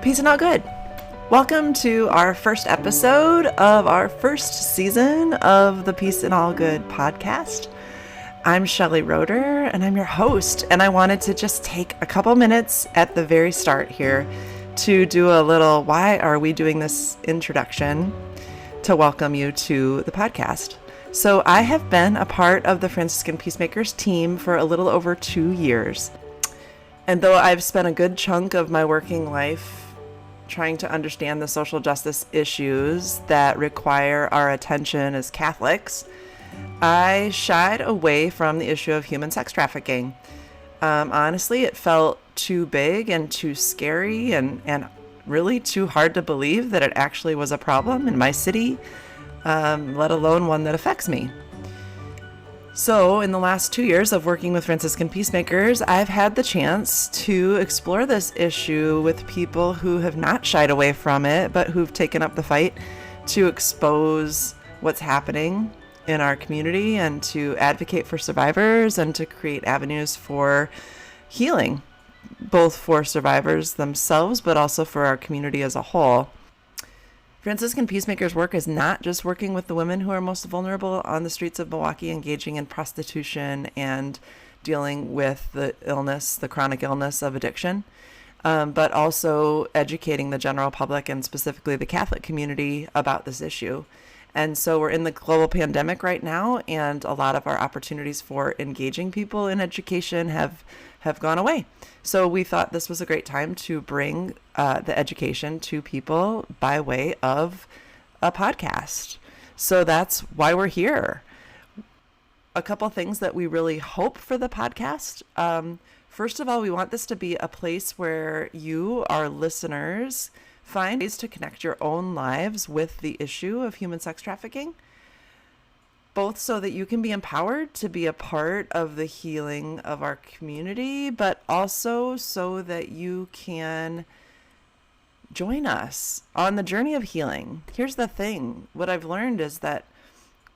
Peace and all good. Welcome to our first episode of our first season of the Peace and All Good podcast. I'm Shelly Roeder and I'm your host, and I wanted to just take a couple minutes at the very start here to do a little why are we doing this introduction to welcome you to the podcast. So I have been a part of the Franciscan Peacemakers team for a little over 2 years. And though I've spent a good chunk of my working life trying to understand the social justice issues that require our attention as Catholics, I shied away from the issue of human sex trafficking. Honestly, it felt too big and too scary and really too hard to believe that it actually was a problem in my city, let alone one that affects me. So in the last 2 years of working with Franciscan Peacemakers, I've had the chance to explore this issue with people who have not shied away from it, but who've taken up the fight to expose what's happening in our community and to advocate for survivors and to create avenues for healing, both for survivors themselves, but also for our community as a whole. Franciscan Peacemakers work is not just working with the women who are most vulnerable on the streets of Milwaukee, engaging in prostitution and dealing with the illness, the chronic illness of addiction, but also educating the general public and specifically the Catholic community about this issue. And so we're in the global pandemic right now, and a lot of our opportunities for engaging people in education have gone away. So we thought this was a great time to bring the education to people by way of a podcast. So that's why we're here. A couple things that we really hope for the podcast. First of all, we want this to be a place where you, our listeners, find ways to connect your own lives with the issue of human sex trafficking, both so that you can be empowered to be a part of the healing of our community, but also so that you can join us on the journey of healing. Here's the thing. What I've learned is that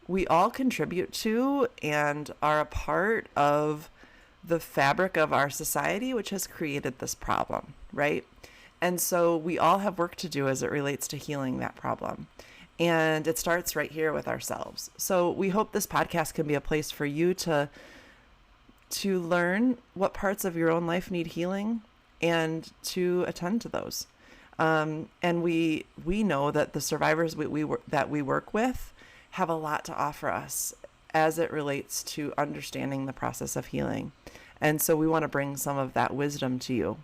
we all contribute to and are a part of the fabric of our society, which has created this problem, right? And so we all have work to do as it relates to healing that problem. And it starts right here with ourselves. So we hope this podcast can be a place for you to learn what parts of your own life need healing and to attend to those. And we know that the survivors that we work with have a lot to offer us as it relates to understanding the process of healing. And so we want to bring some of that wisdom to you.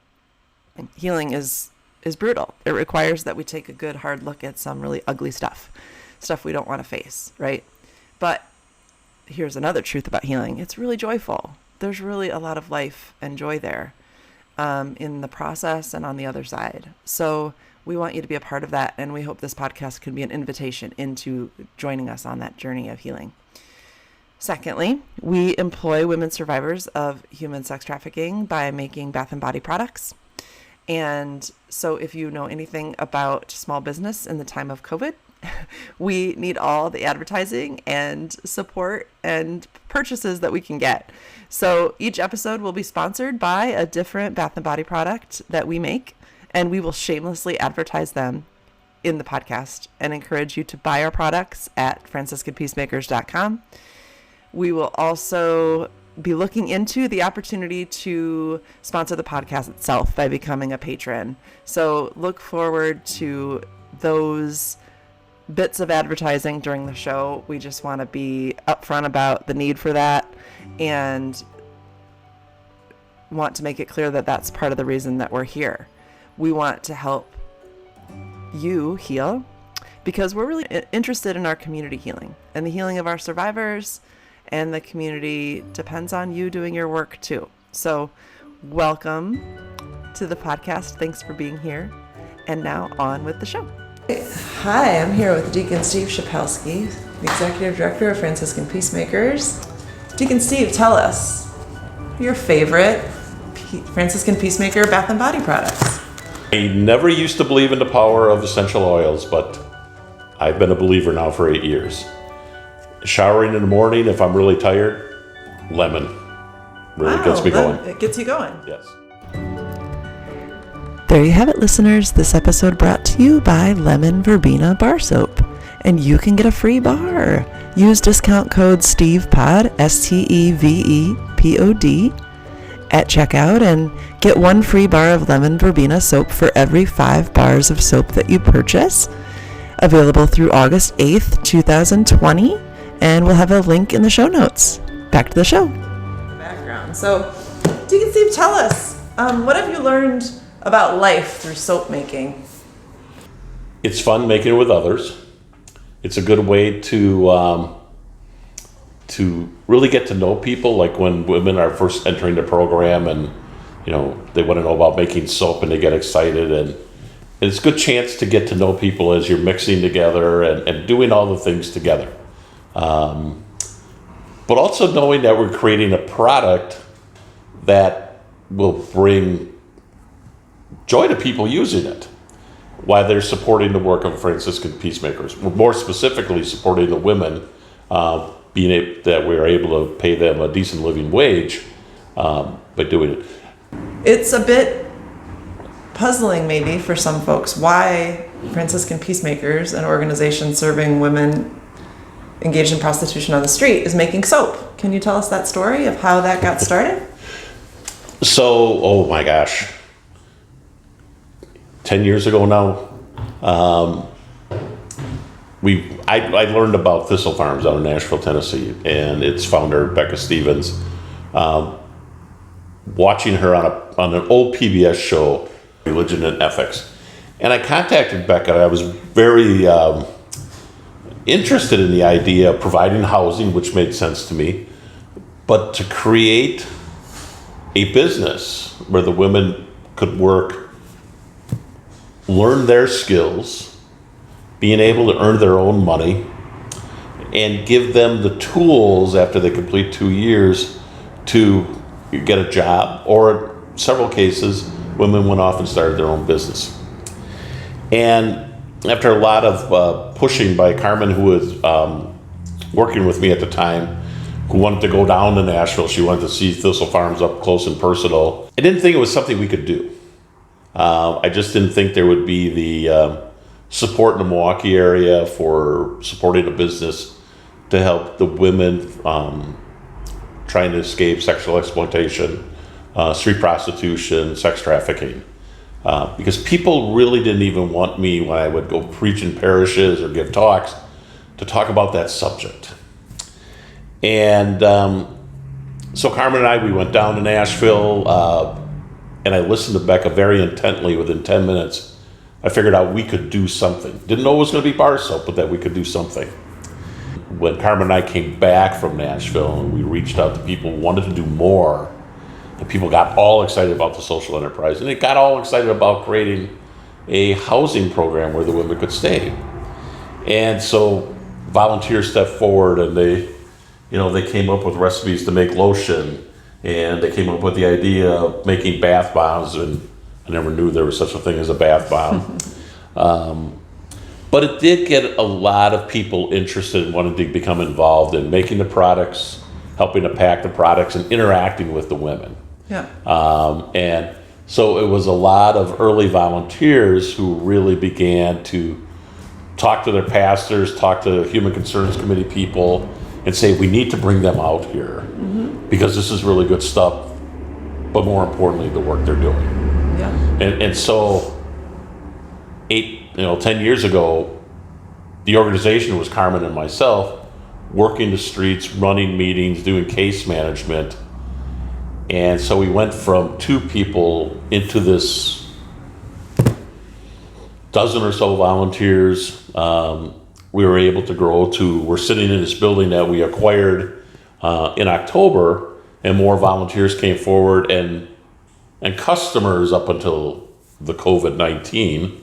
And healing is brutal. It requires that we take a good hard look at some really ugly stuff we don't want to face, right? But here's another truth about healing. It's really joyful. There's really a lot of life and joy there in the process and on the other side. So we want you to be a part of that, and we hope this podcast can be an invitation into joining us on that journey of healing. Secondly, we employ women survivors of human sex trafficking by making bath and body products. And so if you know anything about small business in the time of COVID, we need all the advertising and support and purchases that we can get. So each episode will be sponsored by a different bath and body product that we make, and we will shamelessly advertise them in the podcast and encourage you to buy our products at franciscanpeacemakers.com. We will also be looking into the opportunity to sponsor the podcast itself by becoming a patron. So look forward to those bits of advertising during the show. We just want to be upfront about the need for that and want to make it clear that that's part of the reason that we're here. We want to help you heal because we're really interested in our community healing and the healing of our survivors. And the community depends on you doing your work too. So welcome to the podcast. Thanks for being here. And now on with the show. Hi, I'm here with Deacon Steve Przedpelski, the Executive Director of Franciscan Peacemakers. Deacon Steve, tell us your favorite Franciscan Peacemaker bath and body products. I never used to believe in the power of essential oils, but I've been a believer now for 8 years. Showering in the morning, if I'm really tired, lemon really gets me going. It gets you going. Yes. There you have it, listeners. This episode brought to you by Lemon Verbena Bar Soap. And you can get a free bar. Use discount code STEVEPOD, STEVEPOD, at checkout and get one free bar of Lemon Verbena soap for every 5 bars of soap that you purchase. Available through August 8th, 2020. And we'll have a link in the show notes. Back to the show. Background. So, Deacon Steve, tell us, what have you learned about life through soap making? It's fun making it with others. It's a good way to really get to know people. Like when women are first entering the program, and they want to know about making soap, and they get excited, and it's a good chance to get to know people as you're mixing together and doing all the things together. But also knowing that we're creating a product that will bring joy to people using it, while they're supporting the work of Franciscan Peacemakers. We're more specifically supporting the women, that we're able to pay them a decent living wage by doing it. It's a bit puzzling maybe for some folks why Franciscan Peacemakers, an organization serving women engaged in prostitution on the street, is making soap. Can you tell us that story of how that got started? So, oh my gosh. 10 years ago now, I learned about Thistle Farms out in Nashville, Tennessee, and its founder, Becca Stevens, watching her on an old PBS show, Religion and Ethics. And I contacted Becca. I was very interested in the idea of providing housing, which made sense to me, but to create a business where the women could work, learn their skills, being able to earn their own money, and give them the tools after they complete 2 years to get a job, or in several cases, women went off and started their own business. And after a lot of pushing by Carmen, who was working with me at the time, who wanted to go down to Nashville, she wanted to see Thistle Farms up close and personal, I didn't think it was something we could do. I just didn't think there would be the support in the Milwaukee area for supporting a business to help the women trying to escape sexual exploitation, street prostitution, sex trafficking. Because people really didn't even want me, when I would go preach in parishes or give talks, to talk about that subject. And so Carmen and I, we went down to Nashville, and I listened to Becca very intently. Within 10 minutes, I figured out we could do something. Didn't know it was going to be bar soap, but that we could do something. When Carmen and I came back from Nashville, and we reached out to people who wanted to do more, and people got all excited about the social enterprise, and they got all excited about creating a housing program where the women could stay. And so volunteers stepped forward, and they came up with recipes to make lotion, and they came up with the idea of making bath bombs, and I never knew there was such a thing as a bath bomb. But it did get a lot of people interested in wanting to become involved in making the products, helping to pack the products, and interacting with the women. Yeah. And so it was a lot of early volunteers who really began to talk to their pastors, talk to Human Concerns Committee people, and say, we need to bring them out here because this is really good stuff, but more importantly, the work they're doing. Yeah. And so 10 years ago, the organization was Carmen and myself working the streets, running meetings, doing case management. And so we went from 2 people into this dozen or so volunteers. We were able to grow to, we're sitting in this building that we acquired in October, and more volunteers came forward, and customers up until the COVID-19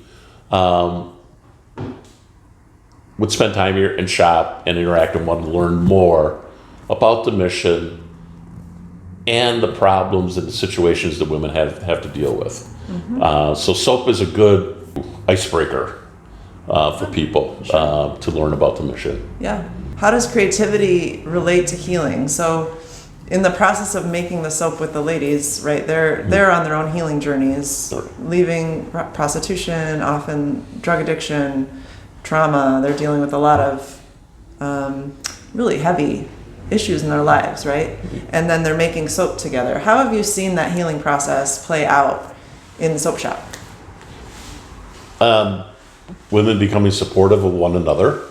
would spend time here and shop and interact and want to learn more about the mission and the problems and the situations that women have to deal with. So soap is a good icebreaker for people to learn about the mission. Yeah. How does creativity relate to healing? So in the process of making the soap with the ladies, right? They're on their own healing journeys, leaving prostitution, often drug addiction, trauma. They're dealing with a lot of really heavy issues in their lives, right? And then they're making soap together. How have you seen that healing process play out in the soap shop? Women becoming supportive of one another.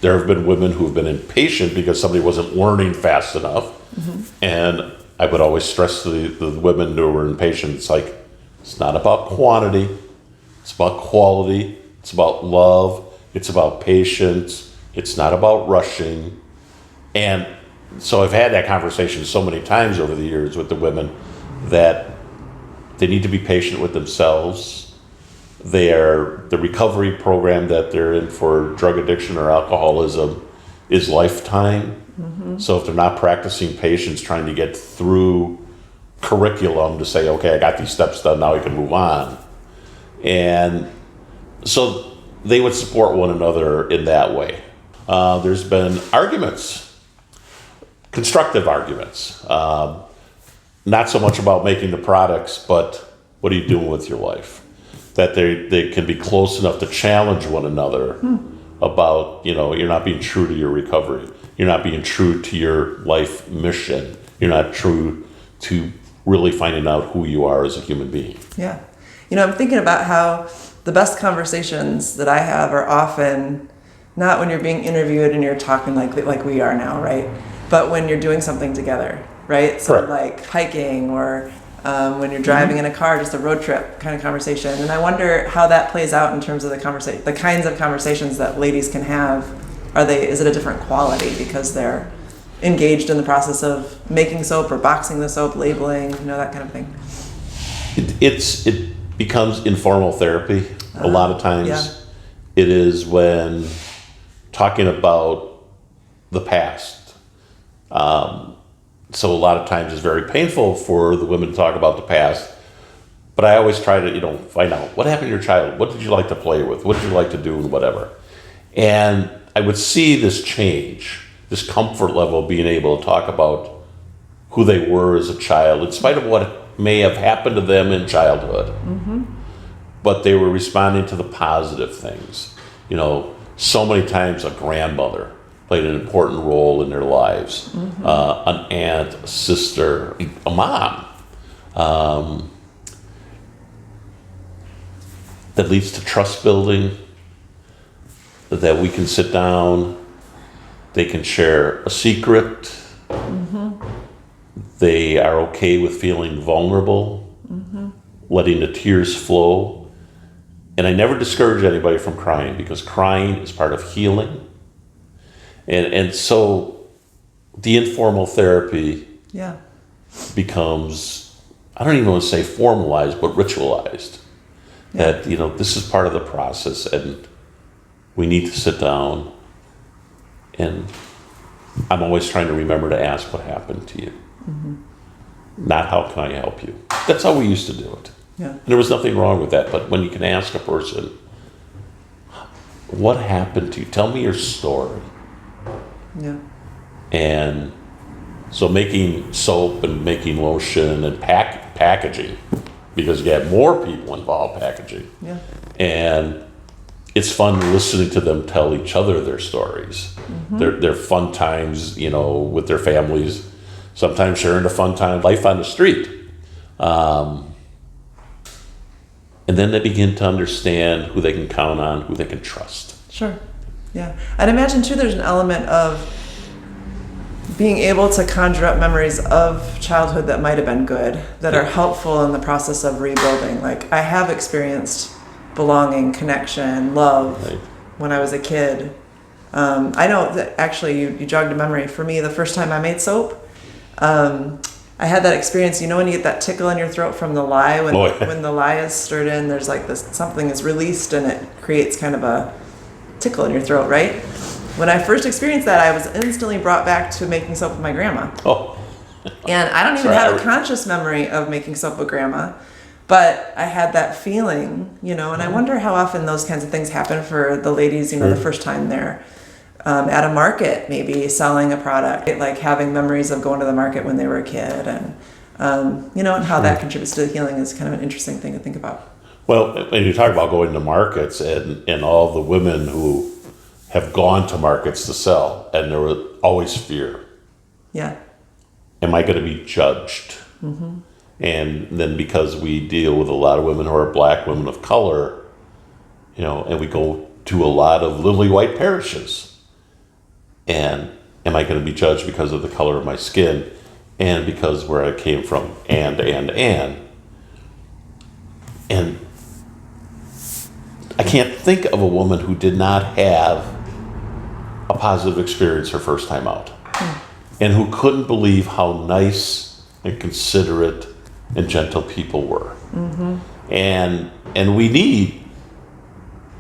There have been women who have been impatient because somebody wasn't learning fast enough. And I would always stress to the women who were impatient, it's like, it's not about quantity, it's about quality, it's about love, it's about patience, it's not about rushing. And so I've had that conversation so many times over the years with the women that they need to be patient with themselves. The recovery program that they're in for drug addiction or alcoholism is lifetime. So if they're not practicing patience, trying to get through curriculum to say, okay, I got these steps done, now I can move on. And so they would support one another in that way. There's been arguments, constructive arguments, not so much about making the products, but what are you doing with your life? That they can be close enough to challenge one another about, you're not being true to your recovery. You're not being true to your life mission. You're not true to really finding out who you are as a human being. Yeah. I'm thinking about how the best conversations that I have are often not when you're being interviewed and you're talking like we are now, right? But when you're doing something together, right? So Correct. like hiking or when you're driving in a car, just a road trip kind of conversation. And I wonder how that plays out in terms of the kinds of conversations that ladies can have. Is it a different quality because they're engaged in the process of making soap or boxing the soap, labeling, that kind of thing? It becomes informal therapy a lot of times. Yeah. It is when talking about the past. So a lot of times it's very painful for the women to talk about the past, but I always try to, find out what happened to your childhood. What did you like to play with? What did you like to do and whatever? And I would see this change, this comfort level, being able to talk about who they were as a child, in spite of what may have happened to them in childhood. But they were responding to the positive things. So many times a grandmother played an important role in their lives. An aunt, a sister, a mom. That leads to trust building, that we can sit down, they can share a secret, they are okay with feeling vulnerable, letting the tears flow. And I never discourage anybody from crying, because crying is part of healing. And so the informal therapy becomes, I don't even want to say formalized, but ritualized. That, this is part of the process, and we need to sit down, and I'm always trying to remember to ask what happened to you. Not how can I help you. That's how we used to do it. And there was nothing wrong with that, but when you can ask a person, what happened to you? Tell me your story. And so making soap and making lotion and packaging, because you have more people involved packaging. And it's fun listening to them tell each other their stories. Their fun times, with their families, sometimes sharing a fun time, life on the street. And then they begin to understand who they can count on, who they can trust. Sure. Yeah. I'd imagine too there's an element of being able to conjure up memories of childhood that might have been good, that are helpful in the process of rebuilding. Like, I have experienced belonging, connection, love when I was a kid. I know that actually you jogged a memory. For me, the first time I made soap, I had that experience, when you get that tickle in your throat from the lye, when the lye is stirred in, there's like this, something is released and it creates kind of a tickle in your throat, right? When I first experienced that, I was instantly brought back to making soap with my grandma. And I don't even have a conscious memory of making soap with grandma, but I had that feeling, and I wonder how often those kinds of things happen for the ladies, the first time they're at a market, maybe selling a product, like having memories of going to the market when they were a kid, and and how that contributes to the healing is kind of an interesting thing to think about. Well, and you talk about going to markets and all the women who have gone to markets to sell, and there was always fear. Yeah. Am I going to be judged? Mm-hmm. And then because we deal with a lot of women who are Black women of color, and we go to a lot of lily white parishes, and am I going to be judged because of the color of my skin and because where I came from, and I can't think of a woman who did not have a positive experience her first time out, and who couldn't believe how nice and considerate and gentle people were. Mm-hmm. And we need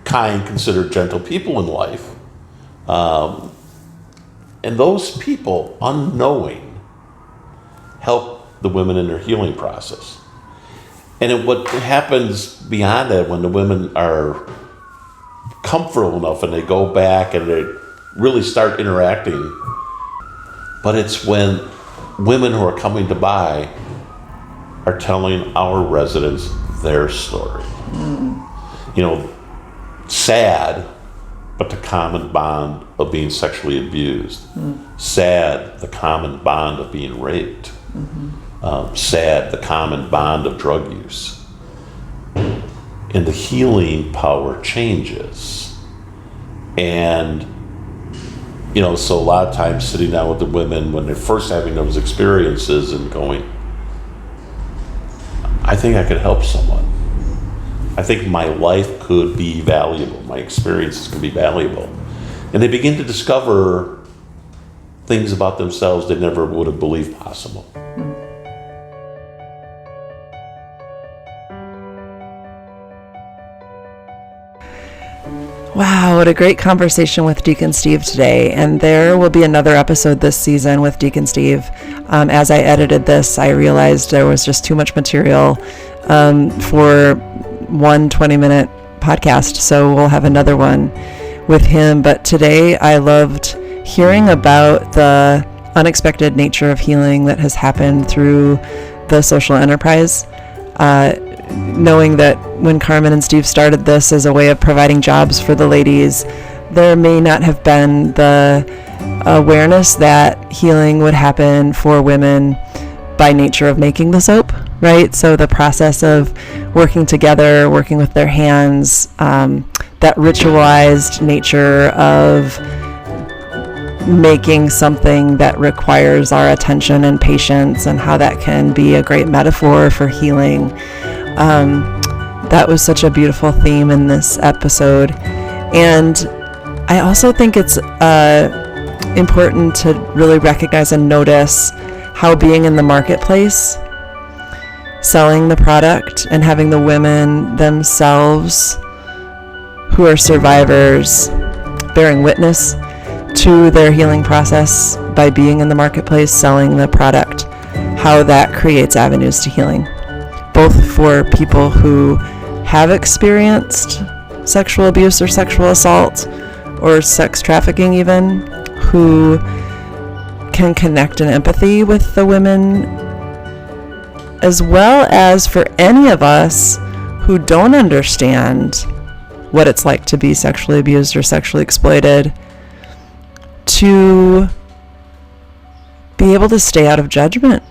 kind, considerate, gentle people in life. And those people, unknowing, help the women in their healing process. And what happens beyond that, when the women are comfortable enough and they go back and they really start interacting, but it's when women who are coming to buy are telling our residents their story. Sad, but the common bond of being sexually abused. Sad, the common bond of being raped. Sad, the common bond of drug use. And the healing power changes. And, so a lot of times sitting down with the women when they're first having those experiences and going, I think I could help someone. I think my life could be valuable. My experiences could be valuable. And they begin to discover things about themselves they never would have believed possible. Wow, what a great conversation with Deacon Steve today. And there will be another episode this season with Deacon Steve. As I edited this, I realized there was just too much material for one 20-minute podcast. So we'll have another one with him. But today I loved hearing about the unexpected nature of healing that has happened through the social enterprise. Knowing that when Carmen and Steve started this as a way of providing jobs for the ladies, there may not have been the awareness that healing would happen for women by nature of making the soap, right? So the process of working together, working with their hands, that ritualized nature of making something that requires our attention and patience, and how that can be a great metaphor for healing. That was such a beautiful theme in this episode. And I also think it's important to really recognize and notice how being in the marketplace, selling the product, and having the women themselves who are survivors bearing witness to their healing process by being in the marketplace, selling the product, how that creates avenues to healing, both for people who have experienced sexual abuse or sexual assault or sex trafficking even, who can connect in empathy with the women, as well as for any of us who don't understand what it's like to be sexually abused or sexually exploited, to be able to stay out of judgment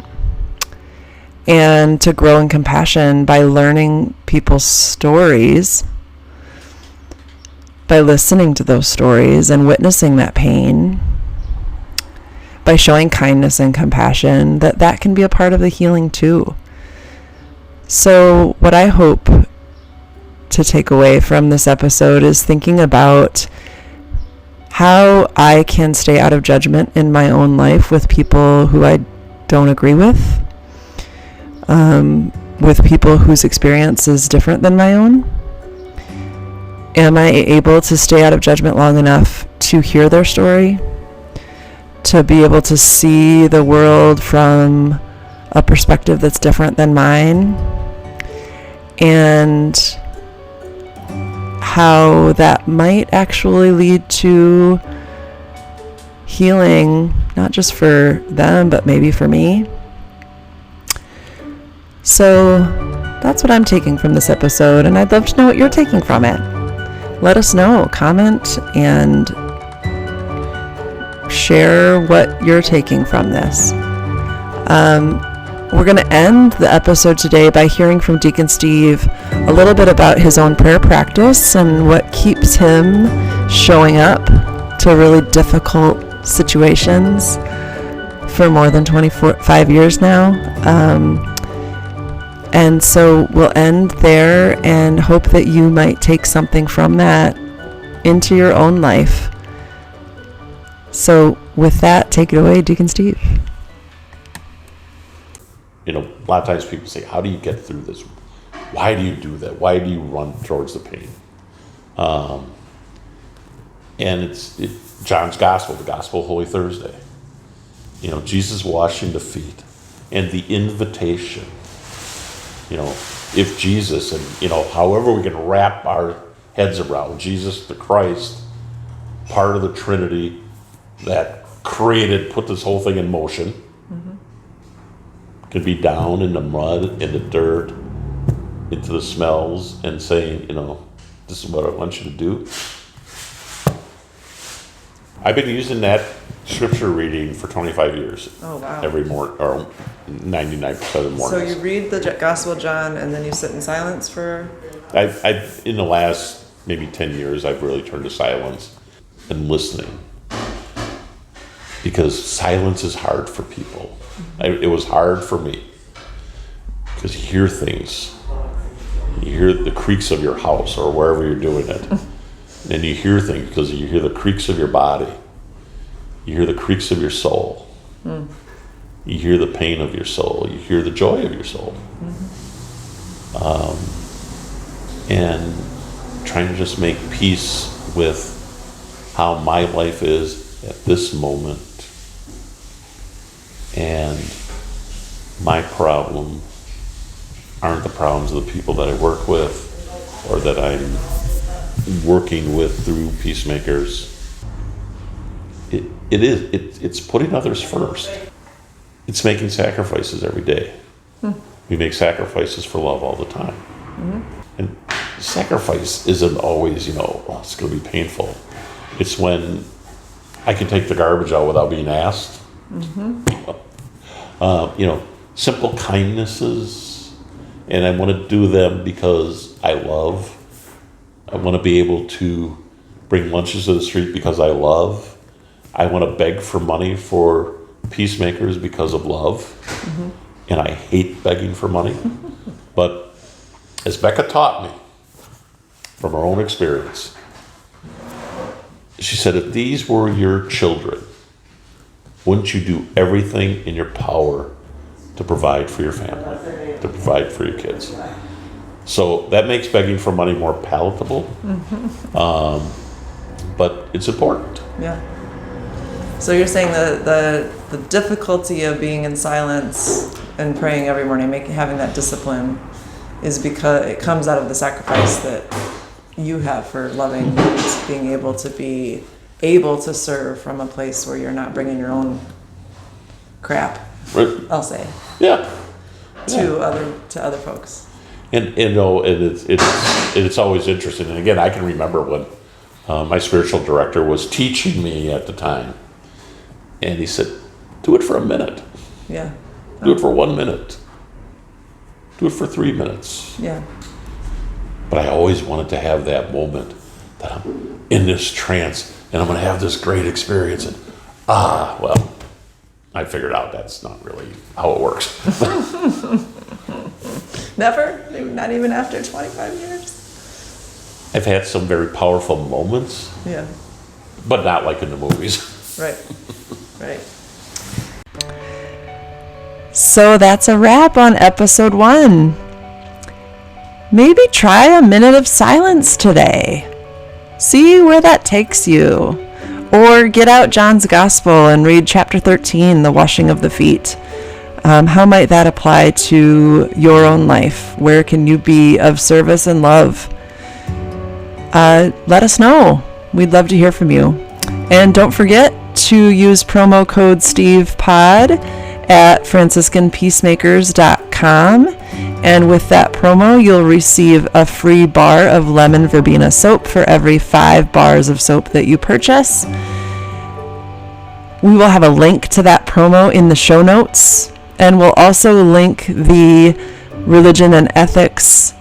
and to grow in compassion by learning people's stories, by listening to those stories and witnessing that pain, by showing kindness and compassion, that can be a part of the healing too. So what I hope to take away from this episode is thinking about how I can stay out of judgment in my own life with people who I don't agree with people whose experience is different than my own. Am I able to stay out of judgment long enough to hear their story, to be able to see the world from a perspective that's different than mine, and how that might actually lead to healing, not just for them, but maybe for me. So that's what I'm taking from this episode, and I'd love to know what you're taking from it. Let us know, comment, and share what you're taking from this. We're going to end the episode today by hearing from Deacon Steve a little bit about his own prayer practice and what keeps him showing up to really difficult situations for more than 5 years now. And so we'll end there and hope that you might take something from that into your own life. So with that, take it away, Deacon Steve. A lot of times people say, how do you get through this? Why do you do that? Why do you run towards the pain? And it's John's Gospel, the Gospel of Holy Thursday. Jesus washing the feet and the invitation. If Jesus, and however we can wrap our heads around Jesus the Christ, part of the Trinity that put this whole thing in motion, could be down in the mud, in the dirt, into the smells, and saying, this is what I want you to do. I've been using that scripture reading for 25 years. Oh, wow. Every morning, or 99% of the mornings. So you read the Gospel of John and then you sit in silence for... I've in the last maybe 10 years, I've really turned to silence and listening. Because silence is hard for people. It was hard for me. Because you hear things. You hear the creaks of your house or wherever you're doing it. And you hear things because you hear the creaks of your body. You hear the creaks of your soul. You hear the pain of your soul. You hear the joy of your soul. And trying to just make peace with how my life is at this moment. And my problem aren't the problems of the people that I work with or that I'm working with through Peacemakers. It's putting others first. It's making sacrifices every day. We make sacrifices for love all the time. And sacrifice isn't always, it's going to be painful. It's when I can take the garbage out without being asked. Simple kindnesses, and I want to do them because I love. I want to be able to bring lunches to the street because I love. I want to beg for money for Peacemakers because of love. And I hate begging for money. But as Becca taught me from her own experience, she said, if these were your children, wouldn't you do everything in your power to provide for your family, to provide for your kids? So that makes begging for money more palatable, but it's important. Yeah. So you're saying the difficulty of being in silence and praying every morning, having that discipline, is because it comes out of the sacrifice that you have for loving, being able to serve from a place where you're not bringing your own crap. Right. I'll say. Yeah. To other folks. And it's always interesting. And again, I can remember when my spiritual director was teaching me at the time, and he said, "Do it for a minute. Yeah. Do it for 1 minute. Do it for 3 minutes." Yeah. But I always wanted to have that moment that I'm in this trance and I'm going to have this great experience. And well, I figured out that's not really how it works. Never? Not even after 25 years? I've had some very powerful moments. Yeah. But not like in the movies. Right. So that's a wrap on episode 1. Maybe try a minute of silence today. See where that takes you. Or get out John's Gospel and read chapter 13, the washing of the feet. How might that apply to your own life? Where can you be of service and love? Let us know. We'd love to hear from you. And don't forget to use promo code StevePod at franciscanpeacemakers.com. And with that promo, you'll receive a free bar of Lemon Verbena soap for every 5 bars of soap that you purchase. We will have a link to that promo in the show notes, and we'll also link the Religion and Ethics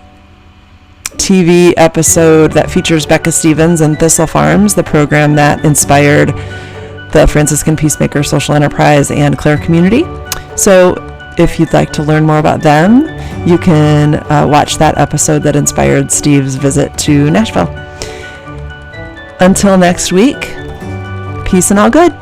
TV episode that features Becca Stevens and Thistle Farms, the program that inspired the Franciscan Peacemaker Social Enterprise and Clare community. So if you'd like to learn more about them, you can watch that episode that inspired Steve's visit to Nashville. Until next week, peace and all good.